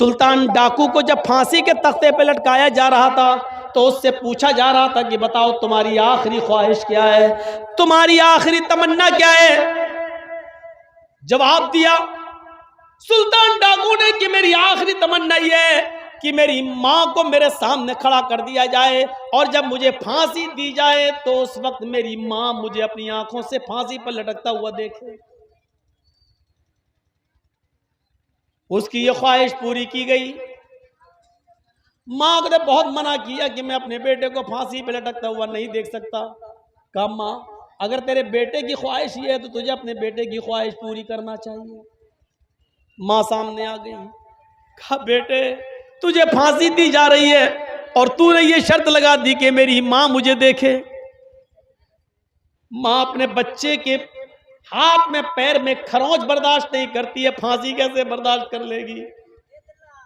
सुल्तान डाकू को जब फांसी के तख्ते पे लटकाया जा रहा था तो उससे पूछा जा रहा था कि बताओ तुम्हारी आखिरी ख्वाहिश क्या है, तुम्हारी आखिरी तमन्ना क्या है। जवाब दिया सुल्तान डाकू ने कि मेरी आखिरी तमन्ना यह है कि मेरी मां को मेरे सामने खड़ा कर दिया जाए और जब मुझे फांसी दी जाए तो उस वक्त मेरी मां मुझे अपनी आंखों से फांसी पर लटकता हुआ देखे। उसकी ये ख्वाहिश पूरी की गई। मां ने बहुत मना किया कि मैं अपने बेटे को फांसी पे लटकता हुआ नहीं देख सकता। कहा मां अगर तेरे बेटे की ख्वाहिश ये है तो तुझे अपने बेटे की ख्वाहिश पूरी करना चाहिए। मां सामने आ गई। कहा बेटे तुझे फांसी दी जा रही है और तूने ये शर्त लगा दी कि मेरी मां मुझे देखे। मां अपने बच्चे के हाथ में पैर में खरोंच बर्दाश्त नहीं करती है, फांसी कैसे बर्दाश्त कर लेगी।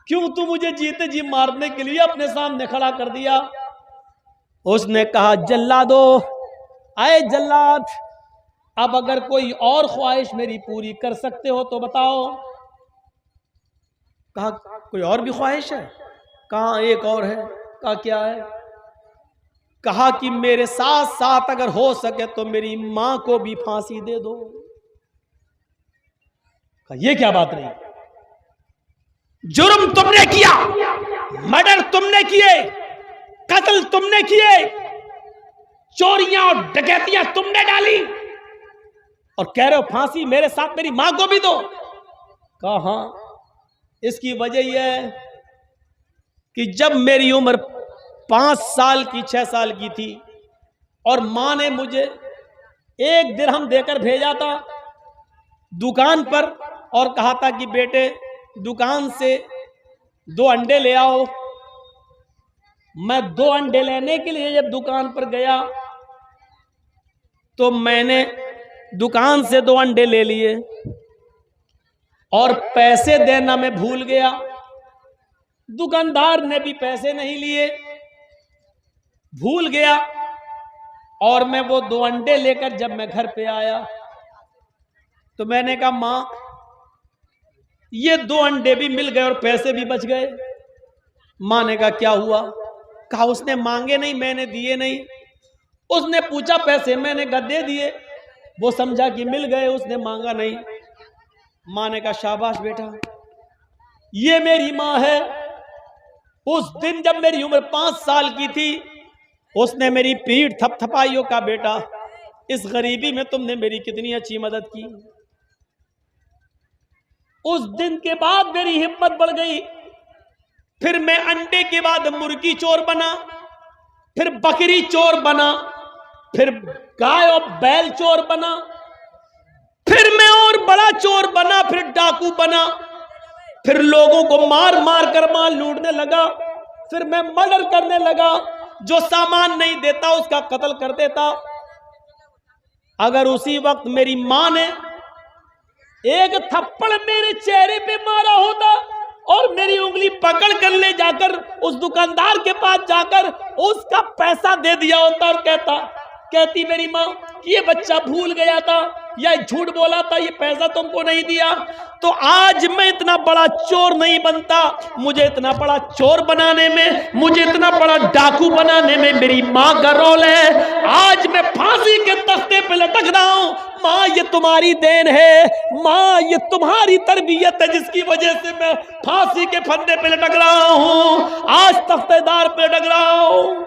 क्यों तू मुझे जीते जी मारने के लिए अपने सामने खड़ा कर दिया। उसने कहा जल्लादो आए जल्लाद, अब अगर कोई और ख्वाहिश मेरी पूरी कर सकते हो तो बताओ। कहा कोई और भी ख्वाहिश है। कहा एक और है। कहा क्या है। कहा कि मेरे साथ साथ अगर हो सके तो मेरी मां को भी फांसी दे दो। कहा ये क्या बात रही, जुर्म तुमने किया, मर्डर तुमने किए, कत्ल तुमने किए, चोरियां और डकैतियां तुमने डाली और कह रहे हो फांसी मेरे साथ मेरी मां को भी दो। कहा हां इसकी वजह यह है कि जब मेरी उम्र 5 साल की 6 साल की थी और मां ने मुझे 1 दिरहम देकर भेजा था दुकान पर और कहा था कि बेटे दुकान से 2 अंडे ले आओ। मैं 2 अंडे लेने के लिए जब दुकान पर गया तो मैंने दुकान से 2 अंडे ले लिए और पैसे देना मैं भूल गया। दुकानदार ने भी पैसे नहीं लिए, भूल गया। और मैं वो 2 अंडे लेकर जब मैं घर पे आया तो मैंने कहा मां ये 2 अंडे भी मिल गए और पैसे भी बच गए। मां ने कहा क्या हुआ। कहा उसने मांगे नहीं, मैंने दिए नहीं। उसने पूछा पैसे, मैंने दे दिए, वो समझा कि मिल गए, उसने मांगा नहीं। मां ने कहा शाबाश बेटा, ये मेरी मां है। उस दिन जब मेरी उम्र 5 साल की थी उसने मेरी पीठ थपथपाई हो, का बेटा इस गरीबी में तुमने मेरी कितनी अच्छी मदद की। उस दिन के बाद मेरी हिम्मत बढ़ गई। फिर मैं अंडे के बाद मुर्गी चोर बना, फिर बकरी चोर बना, फिर गाय और बैल चोर बना, फिर मैं और बड़ा चोर बना, फिर डाकू बना, फिर लोगों को मार मार कर माल लूटने लगा, फिर मैं मर्डर करने लगा। जो सामान नहीं देता उसका कत्ल कर देता। अगर उसी वक्त मेरी मां ने एक थप्पड़ मेरे चेहरे पे मारा होता और मेरी उंगली पकड़ कर ले जाकर उस दुकानदार के पास जाकर उसका पैसा दे दिया होता और कहती मेरी मां कि ये बच्चा भूल गया था या झूठ बोला था, ये पैसा तुमको नहीं दिया, तो आज मैं इतना बड़ा चोर नहीं बनता। मुझे इतना बड़ा चोर बनाने में, मुझे इतना बड़ा डाकू बनाने में मेरी मां का रोल है। आज मैं फांसी के तख्ते पे लटक रहा हूं। मां ये तुम्हारी देन है, मां ये तुम्हारी तरबियत है जिसकी वजह से मैं फांसी के फंदे पे लटक रहा हूं, आज तख्तेदार पे लटक रहा हूं।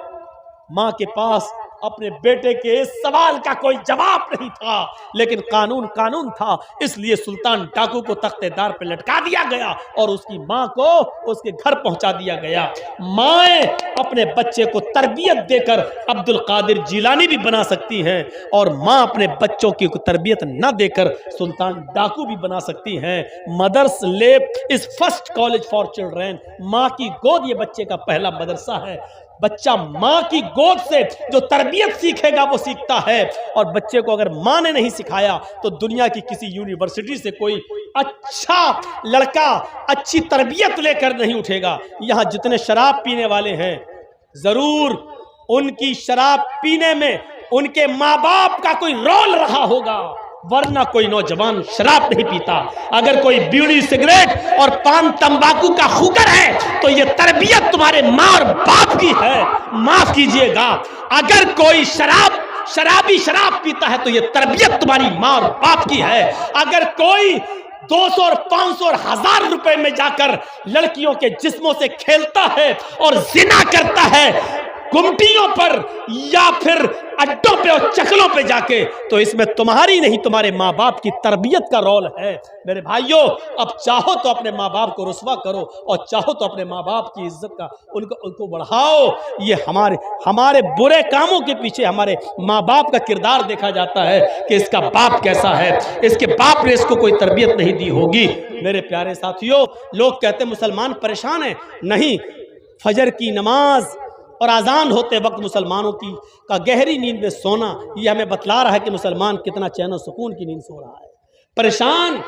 मां के पास अपने बेटे के इस सवाल का कोई जवाब नहीं था, लेकिन कानून कानून था, इसलिए सुल्तान डाकू को तख्तेदार पे लटका दिया गया और उसकी मां को उसके घर पहुंचा दिया गया। माएं अपने बच्चे को तरबियत देकर अब्दुल कादिर जिलानी भी बना सकती हैं और मां अपने बच्चों की तरबियत न देकर सुल्तान डाकू भी बना सकती हैं। Mother's lap is first college for children. मां की गोद ये बच्चे का पहला मदरसा है। बच्चा मां की गोद से जो तरबियत सीखेगा वो सीखता है, और बच्चे को अगर मां ने नहीं सिखाया तो दुनिया की किसी यूनिवर्सिटी से कोई अच्छा लड़का अच्छी तरबियत लेकर नहीं उठेगा। यहां जितने शराब पीने वाले हैं जरूर उनकी शराब पीने में उनके माँ बाप का कोई रोल रहा होगा। वरना कोई नौजवान शराब नहीं पीता। अगर कोई बीड़ी सिगरेट और पान तंबाकू का खुगर है तो ये तरबियत तुम्हारे माँ और बाप की है, माफ कीजिएगा। अगर कोई शराबी शराब पीता है तो ये तरबियत तुम्हारी माँ और बाप की है। अगर कोई 200 और 500 और 1000 रुपए में जाकर लड़कियों के जिस्मों से खेलता है और जिना करता है गुमटियों पर या फिर अड्डों पे और चकलों पे जाके, तो इसमें तुम्हारी नहीं तुम्हारे माँ बाप की तरबियत का रोल है। मेरे भाइयों, अब चाहो तो अपने माँ बाप को रुस्वा करो और चाहो तो अपने माँ बाप की इज्जत का उनको बढ़ाओ। ये हमारे बुरे कामों के पीछे हमारे माँ बाप का किरदार देखा जाता है कि इसका बाप कैसा है, इसके बाप ने इसको कोई तरबियत नहीं दी होगी। मेरे प्यारे साथियों, लोग कहते हैं मुसलमान परेशान है। नहीं, फजर की नमाज और अजान होते वक्त मुसलमानों की का गहरी नींद में सोना, यह हमें बतला रहा है कि मुसलमान कितना चैन और सुकून की नींद सो रहा है। परेशान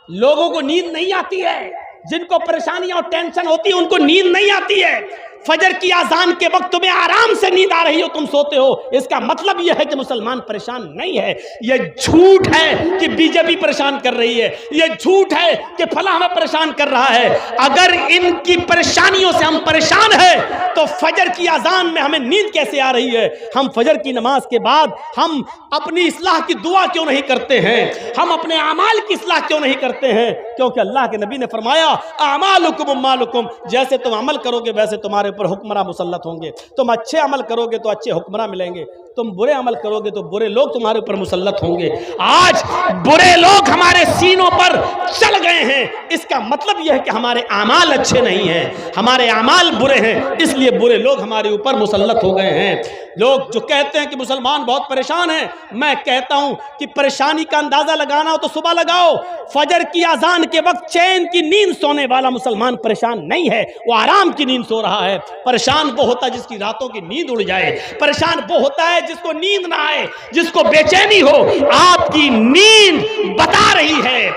लोगों को नींद नहीं आती है, जिनको परेशानियां और टेंशन होती है उनको नींद नहीं आती है। फजर की अजान के वक्त तुम्हें आराम से नींद आ रही हो, तुम सोते हो, इसका मतलब यह है कि मुसलमान परेशान नहीं है। यह झूठ है कि बीजेपी परेशान कर रही है, यह झूठ है कि फला हमें परेशान कर रहा है। अगर इनकी परेशानियों से हम परेशान हैं तो फजर की अजान में हमें नींद कैसे आ रही है? हम फजर की नमाज के बाद हम अपनी इस्लाह की दुआ क्यों नहीं करते हैं? हम अपने अमाल की इस्लाह क्यों नहीं करते हैं? क्योंकि अल्लाह के नबी ने फरमाया, अमालुकुम उम्मालुकुम, जैसे तुम अमल करोगे वैसे तुम्हारे पर हुक्मरां मुसल्लत होंगे। तुम अच्छे अमल करोगे तो अच्छे हुक्मरां मिलेंगे, तुम बुरे अमल करोगे तो बुरे लोग तुम्हारे ऊपर मुसल्लत होंगे। आज बुरे लोग हमारे सीनों पर चल गए हैं, इसका मतलब यह है कि हमारे अमाल अच्छे नहीं हैं, हमारे अमाल बुरे हैं, इसलिए बुरे लोग हमारे ऊपर मुसल्लत हो गए हैं। लोग जो कहते हैं कि मुसलमान बहुत परेशान हैं, मैं कहता हूं कि परेशानी का अंदाजा लगाना हो तो सुबह लगाओ। फजर की अजान के वक्त चैन की नींद सोने वाला मुसलमान परेशान नहीं है, वो आराम की नींद सो रहा है। परेशान वो होता है जिसकी रातों की नींद उड़ जाए, परेशान वो होता है जिसको नींद ना आए, जिसको बेचैनी हो। आपकी नींद बता रही है,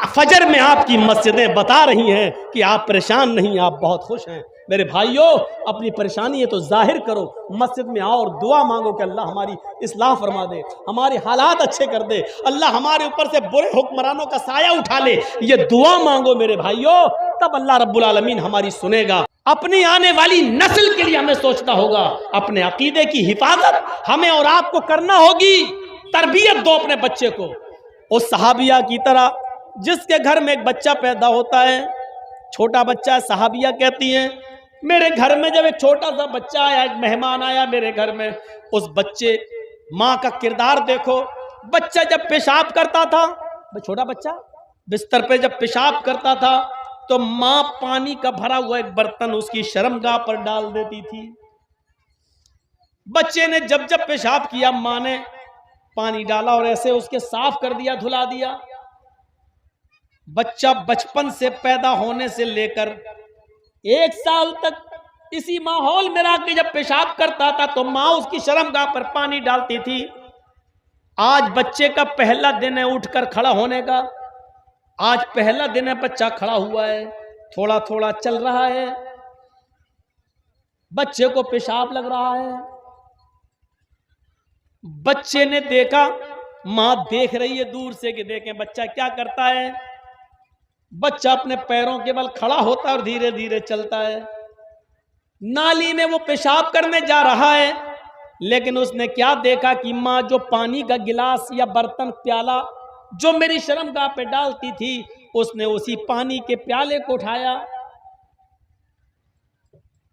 फजर में आपकी मस्जिदें बता रही हैं कि आप परेशान नहीं, आप बहुत खुश हैं। मेरे भाइयों, अपनी परेशानी है तो जाहिर करो, मस्जिद में आओ और दुआ मांगो कि अल्लाह हमारी इस्लाह फरमा दे, हमारे हालात अच्छे कर दे, अल्लाह हमारे ऊपर से बुरे हुक्मरानों का साया उठा ले। ये दुआ मांगो मेरे भाइयों, तब अल्लाह रब्बुल आलमीन हमारी सुनेगा। अपनी आने वाली नस्ल के लिए हमें सोचना होगा, अपने अकीदे की हिफाजत हमें और आपको करना होगी। तरबियत दो अपने बच्चे को उस सहाबिया की तरह जिसके घर में एक बच्चा पैदा होता है, छोटा बच्चा। सहाबिया कहती हैं, मेरे घर में जब एक छोटा सा बच्चा आया, एक मेहमान आया मेरे घर में, उस बच्चे माँ का किरदार देखो। बच्चा जब पेशाब करता था, छोटा बच्चा बिस्तर पे जब पेशाब करता था तो माँ पानी का भरा हुआ एक बर्तन उसकी शर्मगाह पर डाल देती थी। बच्चे ने जब जब पेशाब किया, माँ ने पानी डाला और ऐसे उसके साफ कर दिया, धुला दिया। बच्चा बचपन से पैदा होने से लेकर 1 साल तक इसी माहौल में रह के जब पेशाब करता था तो माँ उसकी शर्मगाह पर पानी डालती थी। आज बच्चे का पहला दिन है उठकर खड़ा होने का, आज पहला दिन है, बच्चा खड़ा हुआ है, थोड़ा थोड़ा चल रहा है, बच्चे को पेशाब लग रहा है। बच्चे ने देखा, माँ देख रही है दूर से कि देखें बच्चा क्या करता है। बच्चा अपने पैरों के बल खड़ा होता है और धीरे धीरे चलता है। नाली में वो पेशाब करने जा रहा है, लेकिन उसने क्या देखा कि माँ जो पानी का गिलास या बर्तन प्याला जो मेरी शर्मगाह पे डालती थी, उसने उसी पानी के प्याले को उठाया।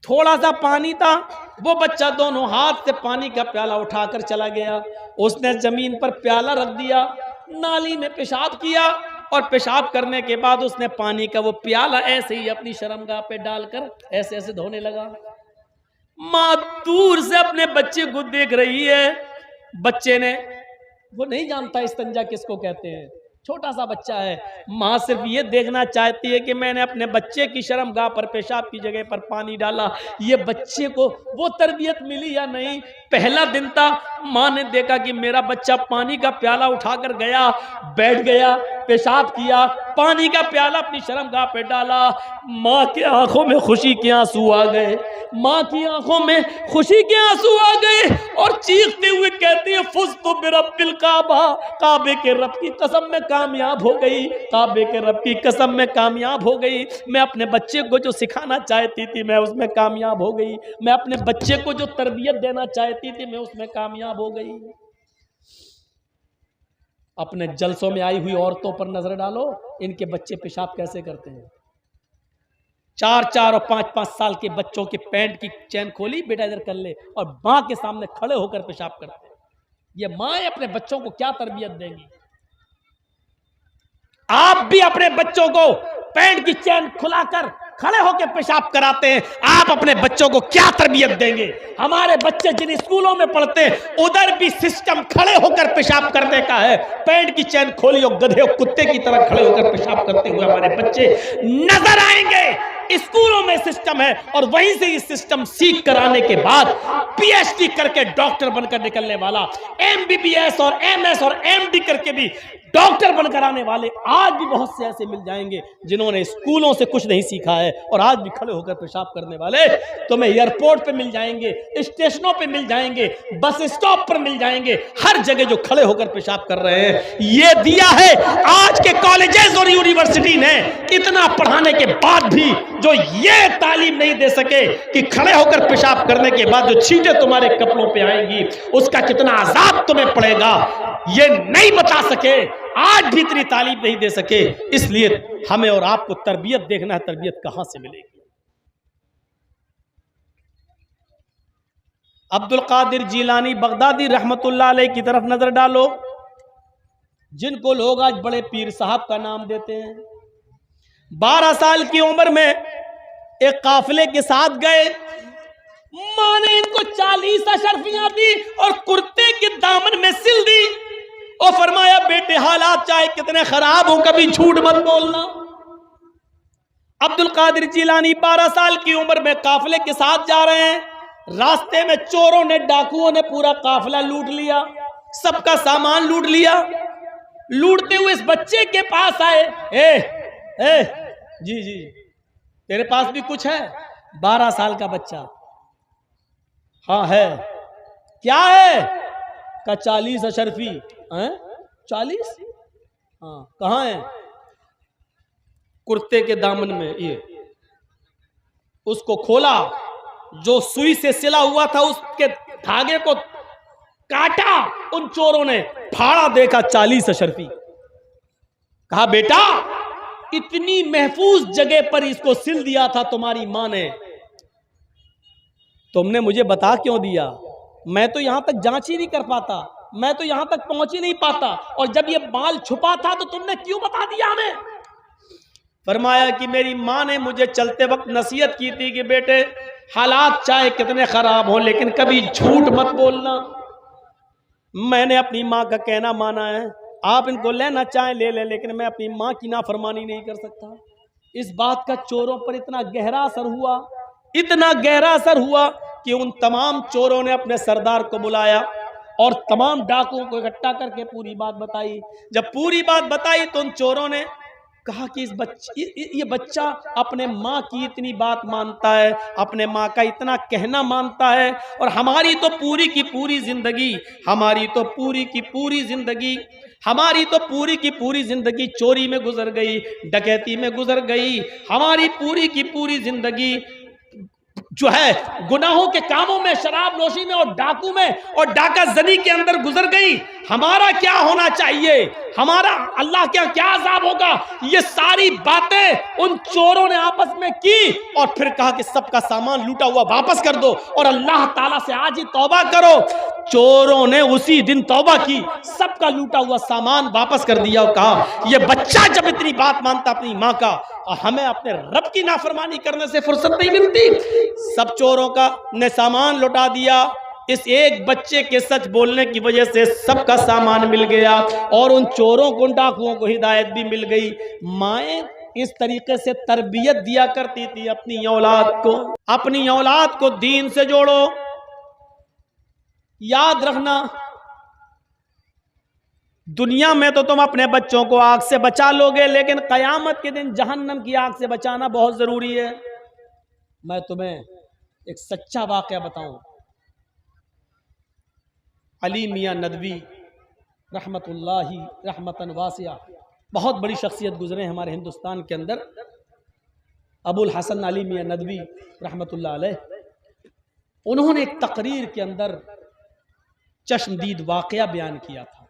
थोड़ा सा पानी था, वो बच्चा दोनों हाथ से पानी का प्याला उठाकर चला गया। उसने जमीन पर प्याला रख दिया, नाली में पेशाब किया और पेशाब करने के बाद उसने पानी का वो प्याला ऐसे ही अपनी शर्मगाह पे डालकर ऐसे ऐसे धोने लगा। माँ दूर से अपने बच्चे को देख रही है। बच्चे ने, वो नहीं जानता इस्तिंजा किसको कहते हैं, छोटा सा बच्चा है, माँ सिर्फ ये देखना चाहती है कि मैंने अपने बच्चे की शर्मगाह पर पेशाब की जगह पर पानी डाला, ये बच्चे को वो तरबियत मिली या नहीं। पहला दिन था, माँ ने देखा कि मेरा बच्चा पानी का प्याला उठाकर गया, बैठ गया, पेशाब किया, पानी का प्याला अपनी शर्मगाह पे डाला। माँ के आंखों में खुशी के आंसू आ गए, माँ की आंखों में खुशी के आंसू आ गए और चीखते हुए कहती है, फुज़्तु बिरब्बिल काबा, काबे के रब की कसम में कामयाब हो गई, काबे के रब की कसम में कामयाब हो गई। मैं अपने बच्चे को जो सिखाना चाहती थी मैं उसमें कामयाब हो गई, मैं अपने बच्चे को जो तरबियत देना चाहती थी मैं उसमें कामयाब हो गई। अपने जलसों में आई हुई औरतों पर नजर डालो, इनके बच्चे पेशाब कैसे करते हैं। 4-4 और 5-5 साल के बच्चों के पैंट की चैन खोली, बेटा इधर कर ले, और मां के सामने खड़े होकर पेशाब करते हैं। ये माएं अपने बच्चों को क्या तरबियत देंगी। आप भी अपने बच्चों को पैंट की चैन खुलाकर खड़े होकर पेशाब कराते हैं, आप अपने बच्चों को क्या तरबियत देंगे। हमारे बच्चे जिन स्कूलों में पढ़ते हैं उधर भी सिस्टम खड़े होकर पेशाब करने का है। पैंट की चैन खोली और गधे और कुत्ते की तरह खड़े होकर पेशाब करते हुए हमारे बच्चे नजर आएंगे। स्कूलों में सिस्टम है और वहीं से इस सिस्टम सीख कर आने के बाद पीएचडी करके डॉक्टर बनकर निकलने वाला, एमबीबीएस और एमएस और एमडी करके भी डॉक्टर बनकर आने वाले आज भी बहुत से ऐसे मिल जाएंगे जिन्होंने स्कूलों से कुछ नहीं सीखा है और आज भी खड़े होकर पेशाब करने वाले तुम्हें एयरपोर्ट पे मिल जाएंगे, स्टेशनों पे मिल जाएंगे, बस स्टॉप पर मिल जाएंगे, हर जगह जो खड़े होकर पेशाब कर रहे हैं। ये दिया है आज के कॉलेजेस और यूनिवर्सिटी ने, इतना पढ़ाने के बाद भी जो ये तालीम नहीं दे सके कि खड़े होकर पेशाब करने के बाद जो छींटे तुम्हारे कपड़ों पे आएंगी उसका कितना अजाब तुम्हें पड़ेगा, ये नहीं बता सके, आज भी इतनी तालीम नहीं दे सके। इसलिए हमें और आपको तरबियत देखना है, तरबियत कहां से मिलेगी। अब्दुल कादिर जीलानी बगदादी रहमतुल्लाह अलैह की तरफ नजर डालो, जिनको लोग आज बड़े पीर साहब का नाम देते हैं। 12 साल की उम्र में एक काफिले के साथ गए, मां ने इनको 40 अशरफियां दी और कुर्ते के दामन में सिल दी और फरमाया, बेटे हालात चाहे कितने खराब हो कभी झूठ मत बोलना। अब्दुल कादिर जीलानी 12 साल की उम्र में काफिले के साथ जा रहे हैं, रास्ते में चोरों ने, डाकुओं ने पूरा काफिला लूट लिया, सबका सामान लूट लिया। लूटते हुए इस बच्चे के पास आए, ए जी जी तेरे पास भी कुछ है? 12 साल का बच्चा, हाँ है। क्या है? का 40 अशरफी हैं? 40? हाँ, कहाँ है? कुर्ते के दामन में। ये उसको खोला, जो सुई से सिला हुआ था उसके धागे को काटा उन चोरों ने, फाड़ा, देखा 40 अशरफी। कहा, बेटा इतनी महफूज जगह पर इसको सिल दिया था तुम्हारी मां ने, तुमने मुझे बता क्यों दिया? मैं तो यहां तक जांच ही नहीं कर पाता, मैं तो यहां तक पहुंच ही नहीं पाता, और जब ये माल छुपा था तो तुमने क्यों बता दिया हमें? फरमाया कि मेरी मां ने मुझे चलते वक्त नसीहत की थी कि बेटे हालात चाहे कितने खराब हो लेकिन कभी झूठ मत बोलना। मैंने अपनी मां का कहना माना है, आप इनको लेना चाहें ले ले, लेकिन मैं अपनी मां की नाफरमानी नहीं कर सकता। इस बात का चोरों पर इतना गहरा असर हुआ, इतना गहरा असर हुआ कि उन तमाम चोरों ने अपने सरदार को बुलाया और तमाम डाकुओं को इकट्ठा करके पूरी बात बताई। जब पूरी बात बताई तो उन चोरों ने कहा कि ये बच्चा अपने माँ की इतनी बात मानता है, अपने माँ का इतना कहना मानता है, और हमारी तो पूरी की पूरी जिंदगी, हमारी तो पूरी की पूरी जिंदगी चोरी में गुजर गई, डकैती में गुजर गई, हमारी पूरी की पूरी जिंदगी जो है गुनाहों के कामों में, शराब नोशी में और डाकू में और डाका जनी के अंदर गुजर गई। हमारा क्या होना चाहिए, हमारा अल्लाह क्या अजाब होगा? ये सारी बातें उन चोरों ने आपस में की और फिर कहा कि सबका सामान लूटा हुआ वापस कर दो और अल्लाह ताला से आज ही तौबा करो। चोरों ने उसी दिन तौबा की, सबका लूटा हुआ सामान वापस कर दिया और कहा ये बच्चा जब इतनी बात मानता अपनी माँ का, और हमें अपने रब की नाफरमानी करने से फुर्सत नहीं मिलती। सब चोरों का ने सामान लौटा दिया, इस एक बच्चे के सच बोलने की वजह से सबका सामान मिल गया और उन चोरों को, डाकुओं को हिदायत भी मिल गई। माएँ इस तरीके से तरबियत दिया करती थी अपनी औलाद को। अपनी औलाद को दीन से जोड़ो। याद रखना, दुनिया में तो तुम अपने बच्चों को आग से बचा लोगे, लेकिन कयामत के दिन जहन्नम की आग से बचाना बहुत जरूरी है। मैं तुम्हें एक सच्चा वाकया बताऊं। अली मियां नदवी रहमतुल्लाही रहमतन वासिया, बहुत बड़ी शख्सियत गुजरे हमारे हिंदुस्तान के अंदर। अबुल हसन अली मियां नदवी रहमतुल्लाह अलैह, उन्होंने एक तकरीर के अंदर चश्मदीद वाकया बयान किया था।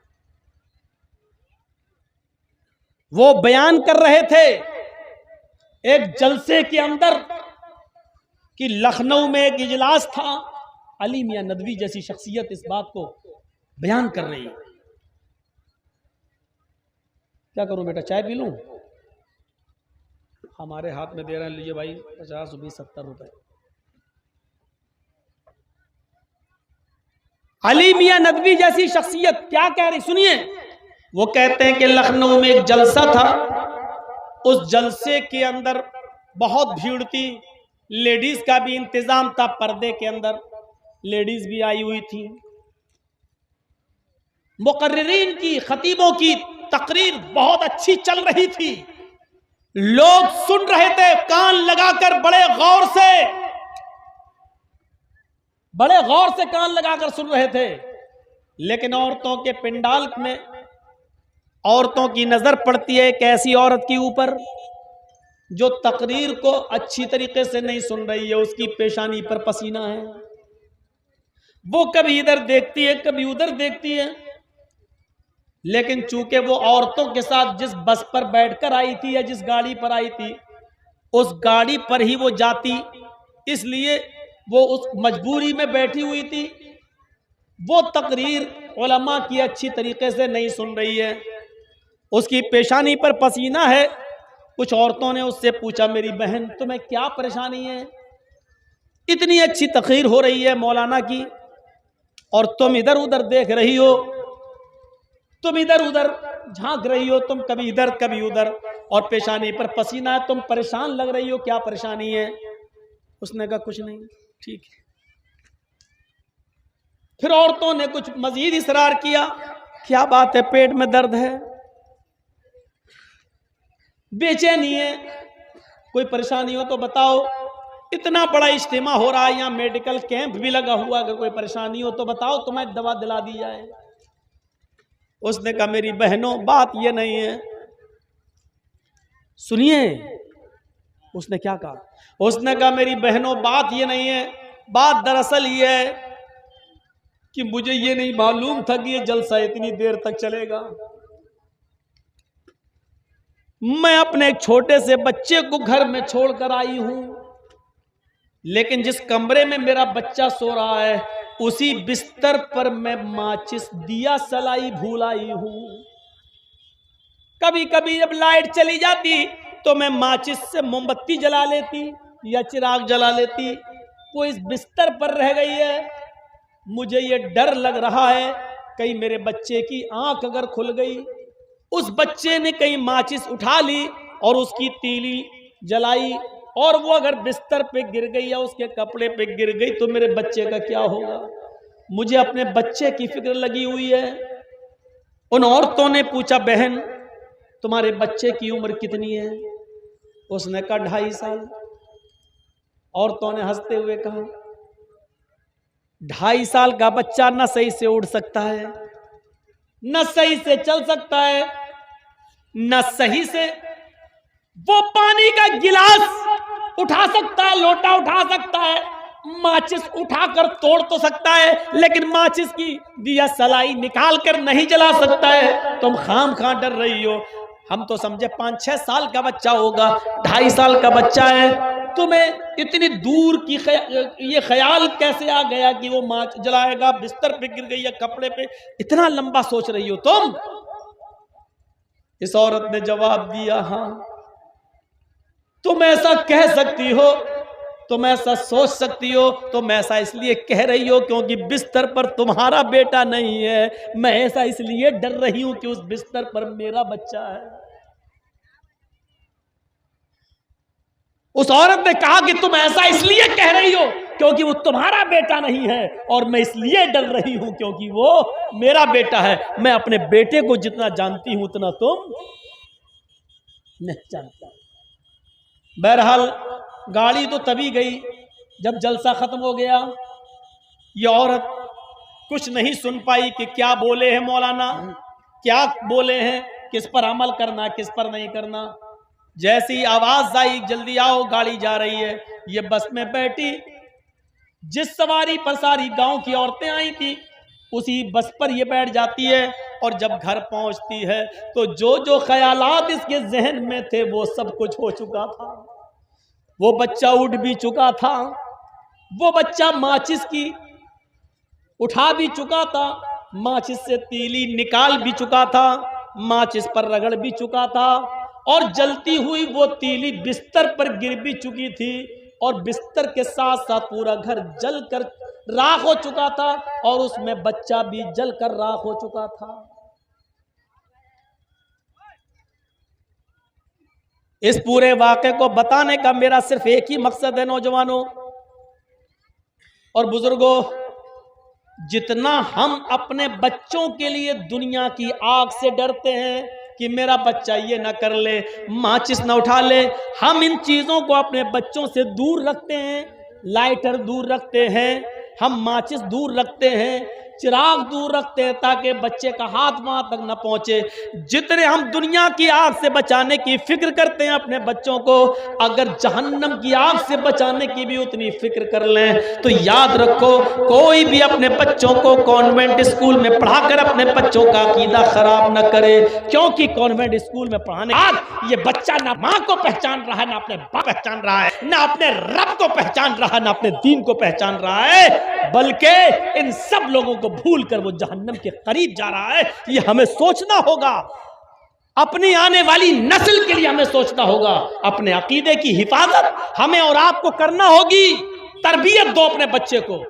वो बयान कर रहे थे एक जलसे के अंदर कि लखनऊ में एक इजलास था। अली मियां नदवी जैसी शख्सियत इस बात को बयान कर रही है। क्या करूं बेटा, चाय पी लूं? हमारे हाथ में दे रहे हैं, लीजिए भाई 50, 20, 70 रुपए। अली मियां नदवी जैसी शख्सियत क्या कह रही, सुनिए। वो कहते हैं कि लखनऊ में एक जलसा था, उस जलसे के अंदर बहुत भीड़ थी, लेडीज का भी इंतजाम था, पर्दे के अंदर लेडीज भी आई हुई थी। मुकर्रिरीन की, खतीबों की तकरीर बहुत अच्छी चल रही थी, लोग सुन रहे थे कान लगाकर, बड़े गौर से कान लगाकर सुन रहे थे। लेकिन औरतों के पिंडाल में औरतों की नजर पड़ती है एक ऐसी औरत के ऊपर जो तकरीर को अच्छी तरीके से नहीं सुन रही है। उसकी पेशानी पर पसीना है, वो कभी इधर देखती है कभी उधर देखती है। लेकिन चूंकि वो औरतों के साथ जिस बस पर बैठकर आई थी या जिस गाड़ी पर आई थी, उस गाड़ी पर ही वो जाती, इसलिए वो उस मजबूरी में बैठी हुई थी। वो तकरीर उलमा की अच्छी तरीके से नहीं सुन रही है, उसकी पेशानी पर पसीना है। कुछ औरतों ने उससे पूछा, मेरी बहन तुम्हें क्या परेशानी है? इतनी अच्छी तकरीर हो रही है मौलाना की और तुम इधर उधर देख रही हो, तुम इधर उधर झांक रही हो, तुम कभी इधर कभी उधर, और पेशानी पर पसीना है, तुम परेशान लग रही हो, क्या परेशानी है? उसने कहा कुछ नहीं। ठीक है। फिर औरतों ने कुछ मजीद इसरार किया, क्या बात है, पेट में दर्द है, बेचैनी है, कोई परेशानी हो तो बताओ, इतना बड़ा इज्तिमा हो रहा है, यहाँ मेडिकल कैंप भी लगा हुआ, अगर कोई परेशानी हो तो बताओ, तुम्हें दवा दिला दी जाए। उसने कहा मेरी बहनों बात ये नहीं है, सुनिए। उसने क्या कहा? उसने कहा मेरी बहनों बात ये नहीं है, बात दरअसल ये है कि मुझे ये नहीं मालूम था कि ये जलसा इतनी देर तक चलेगा। मैं अपने एक छोटे से बच्चे को घर में छोड़कर आई हूं, लेकिन जिस कमरे में मेरा बच्चा सो रहा है उसी बिस्तर पर मैं माचिस दिया सलाई भूल आई हूं। कभी कभी जब लाइट चली जाती तो मैं माचिस से मोमबत्ती जला लेती या चिराग जला लेती, वो इस बिस्तर पर रह गई है। मुझे ये डर लग रहा है कहीं मेरे बच्चे की आंख अगर खुल गई, उस बच्चे ने कहीं माचिस उठा ली और उसकी तीली जलाई और वो अगर बिस्तर पे गिर गई या उसके कपड़े पे गिर गई तो मेरे बच्चे का क्या होगा? मुझे अपने बच्चे की फिक्र लगी हुई है। उन औरतों ने पूछा बहन तुम्हारे बच्चे की उम्र कितनी है? उसने कहा 2.5 साल। औरतों ने हंसते हुए कहा 2.5 साल का बच्चा न सही से उड़ सकता है, न सही से चल सकता है, न सही से वो पानी का गिलास उठा सकता है, लोटा उठा सकता है, माचिस उठाकर तोड़ तो सकता है, लेकिन माचिस की दिया सलाई निकाल कर नहीं जला सकता है। तुम खाम खा डर रही हो। हम तो समझे 5-6 साल का बच्चा होगा, 2.5 साल का बच्चा है। तुम्हें इतनी दूर की ये ख्याल कैसे आ गया कि वो माच जलाएगा, बिस्तर पे गिर गई या कपड़े पे? इतना लंबा सोच रही हो तुम? इस औरत ने जवाब दिया हाँ, तुम ऐसा कह सकती हो, तुम ऐसा सोच सकती हो, तुम ऐसा इसलिए कह रही हो क्योंकि बिस्तर पर तुम्हारा बेटा नहीं है। मैं ऐसा इसलिए डर रही हूं कि उस बिस्तर पर मेरा बच्चा है। उस औरत ने कहा कि तुम ऐसा इसलिए कह रही हो क्योंकि वो तुम्हारा बेटा नहीं है, और मैं इसलिए डर रही हूं क्योंकि वो मेरा बेटा है। मैं अपने बेटे को जितना जानती हूं उतना तुम नहीं जानता। बहरहाल गाड़ी तो तभी गई जब जलसा खत्म हो गया। ये औरत कुछ नहीं सुन पाई कि क्या बोले हैं मौलाना, क्या बोले हैं, किस पर अमल करना किस पर नहीं करना। जैसी आवाज आई जल्दी आओ गाड़ी जा रही है, ये बस में बैठी। जिस सवारी पर सारी गांव की औरतें आई थी उसी बस पर ये बैठ जाती है, और जब घर पहुंचती है तो जो जो ख्यालात इसके जहन में थे वो सब कुछ हो चुका था। वो बच्चा उठ भी चुका था, वो बच्चा माचिस की उठा भी चुका था, माचिस से तीली निकाल भी चुका था, माचिस पर रगड़ भी चुका था, और जलती हुई वो तीली बिस्तर पर गिर भी चुकी थी, और बिस्तर के साथ साथ पूरा घर जलकर राख हो चुका था, और उसमें बच्चा भी जलकर राख हो चुका था। इस पूरे वाक़े को बताने का मेरा सिर्फ एक ही मकसद है नौजवानों और बुजुर्गों, जितना हम अपने बच्चों के लिए दुनिया की आग से डरते हैं कि मेरा बच्चा ये ना कर ले, माचिस ना उठा ले, हम इन चीज़ों को अपने बच्चों से दूर रखते हैं। लाइटर दूर रखते हैं, हम माचिस दूर रखते हैं, चिराग दूर रखते हैं ताकि बच्चे का हाथ वहां तक न पहुंचे। जितने हम दुनिया की आग से बचाने की फिक्र करते हैं अपने बच्चों को, अगर जहन्नम की आग से बचाने की भी उतनी फिक्र कर लें तो याद रखो कोई भी अपने बच्चों को कॉन्वेंट स्कूल में पढ़ाकर अपने बच्चों का अकीदा खराब न करे, क्योंकि कॉन्वेंट स्कूल में पढ़ाने बाद ये बच्चा ना माँ को पहचान रहा है, ना अपने बाप पहचान रहा है, ना अपने रब को पहचान रहा है, ना अपने दीन को पहचान रहा है, बल्कि इन सब लोगों को भूल कर वो जहन्नम के करीब जा रहा है। ये हमें सोचना होगा, अपनी आने वाली नस्ल के लिए हमें सोचना होगा। अपने अकीदे की हिफाजत हमें और आपको करना होगी। तरबियत दो अपने बच्चे को।